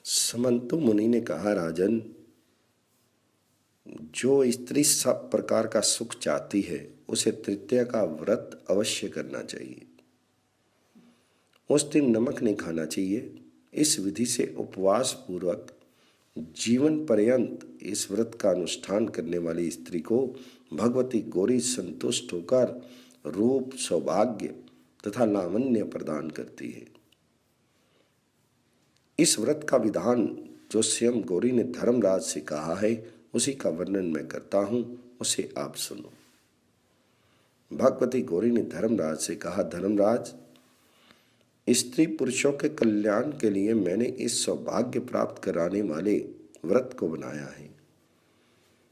समंतु मुनि ने कहा, राजन, जो स्त्री सब प्रकार का सुख चाहती है उसे तृतीया का व्रत अवश्य करना चाहिए। उस दिन नमक नहीं खाना चाहिए। इस विधि से उपवास पूर्वक जीवन पर्यंत इस व्रत का अनुष्ठान करने वाली स्त्री को भगवती गौरी संतुष्ट होकर रूप, सौभाग्य तथा लावण्य प्रदान करती है। इस व्रत का विधान जो स्वयं गौरी ने धर्मराज से कहा है उसी का वर्णन मैं करता हूं, उसे आप सुनो। भगवती गौरी ने धर्मराज से कहा, धर्मराज, स्त्री पुरुषों के कल्याण के लिए मैंने इस सौभाग्य प्राप्त कराने वाले व्रत को बनाया है।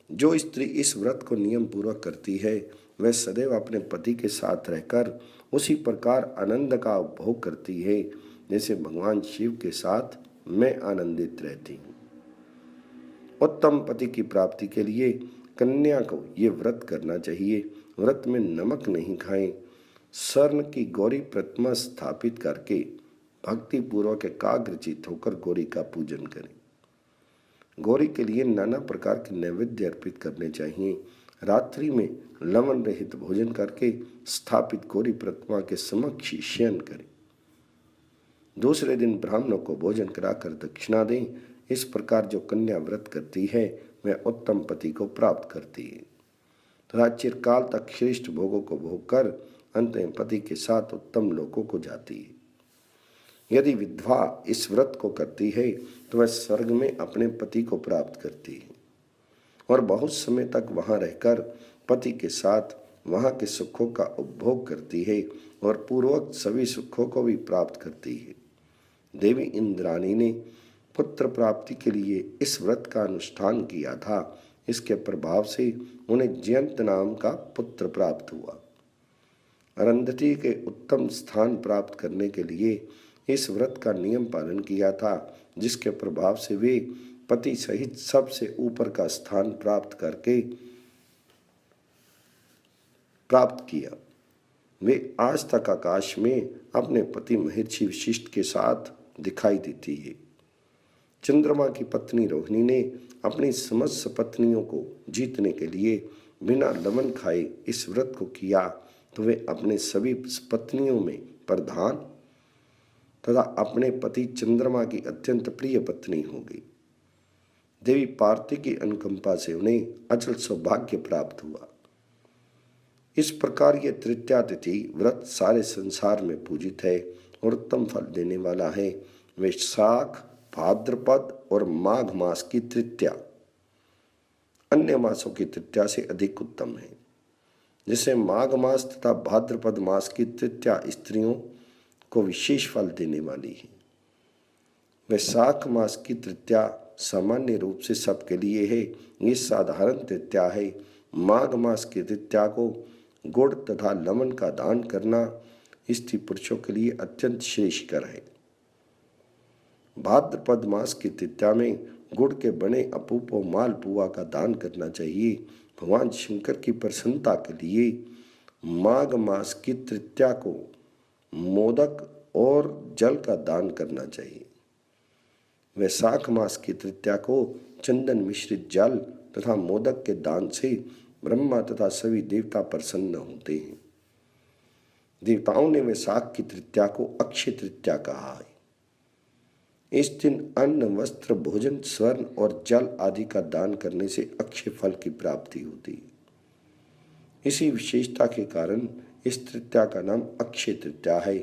जो स्त्री इस व्रत को नियम पूर्वक करती है वह सदैव अपने पति के साथ रहकर उसी प्रकार आनंद का उपभोग करती है जैसे भगवान शिव के साथ मैं आनंदित रहती हूँ। उत्तम पति की प्राप्ति के लिए कन्या को ये व्रत करना चाहिए। व्रत में नमक नहीं खाएं। स्वर्ण की गौरी प्रतिमा स्थापित करके भक्ति पूर्वक एकाग्रचित होकर गौरी का पूजन करें। गौरी के लिए नाना प्रकार के नैवेद्य अर्पित करने चाहिए। रात्रि में लवण रहित भोजन करके स्थापित गौरी प्रतिमा के समक्ष शयन करें। दूसरे दिन ब्राह्मणों को भोजन कराकर दक्षिणा दें। इस प्रकार जो कन्या व्रत करती है वह उत्तम पति को प्राप्त करती है तथा चिरकाल तक श्रेष्ठ भोगों को भोग कर अंत में पति के साथ उत्तम लोकों को जाती है। यदि विधवा इस व्रत को करती है तो वह स्वर्ग में अपने पति को प्राप्त करती है और बहुत समय तक वहां रहकर पति के साथ वहां के सुखों का उपभोग करती है और पूर्वोक्त सभी सुखों को भी प्राप्त करती है। देवी इंद्राणी ने पुत्र प्राप्ति के लिए इस व्रत का अनुष्ठान किया था। इसके प्रभाव से उन्हें जयंत नाम का पुत्र प्राप्त हुआ। अरुंधति के उत्तम स्थान प्राप्त करने के लिए इस व्रत का नियम पालन किया था, जिसके प्रभाव से वे पति सहित सबसे ऊपर का स्थान प्राप्त किया। वे आज तक आकाश में अपने पति महर्षि वशिष्ठ के साथ दिखाई देती है। चंद्रमा की पत्नी रोहिणी ने अपनी समस्त पत्नियों को जीतने के लिए बिना लवण खाए इस व्रत को किया तो वे अपने सभी पत्नियों में प्रधान तथा अपने पति चंद्रमा की अत्यंत प्रिय पत्नी हो गई। देवी पार्वती की अनुकंपा से उन्हें अचल सौभाग्य प्राप्त हुआ। इस प्रकार ये तृतीया तिथि व्रत सारे संसार में पूजित है और उत्तम फल देने वाला है। वैशाख, भाद्रपद और माघ मास की तृतीया अन्य मासों की तृतीया से अधिक उत्तम है। जैसे माघ मास तथा भाद्रपद मास की तृतीया स्त्रियों को विशेष फल देने वाली है, वैशाख मास की तृतीया सामान्य रूप से सबके लिए है। ये साधारण तृतीया है। माघ मास की तृतीया को गुड़ तथा लवण का दान करना स्त्री पुरुषों के लिए अत्यंत श्रेष्ठकर है। भाद्रपद मास की तृतीया में गुड़ के बने अपूप और मालपुआ का दान करना चाहिए। भगवान शंकर की प्रसन्नता के लिए माघ मास की तृतीया को मोदक और जल का दान करना चाहिए। वैशाख मास की तृतीया को चंदन मिश्रित जल तथा मोदक के दान से ब्रह्मा तथा सभी देवता प्रसन्न होते हैं। देवताओं ने वैशाख की तृतीया को अक्षय तृतीया कहा है। इस दिन अन्न, वस्त्र, भोजन, स्वर्ण और जल आदि का दान करने से अक्षय फल की प्राप्ति होती है। इसी विशेषता के कारण इस तृतीया का नाम अक्षय तृतीया है।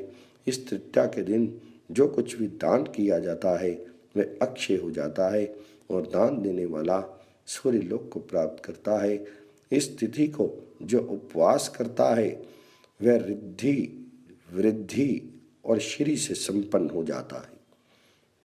इस तृतीया के दिन जो कुछ भी दान किया जाता है वह अक्षय हो जाता है और दान देने वाला सूर्य लोक को प्राप्त करता है। इस तिथि को जो उपवास करता है वह रिद्धि, वृद्धि और श्री से संपन्न हो जाता है।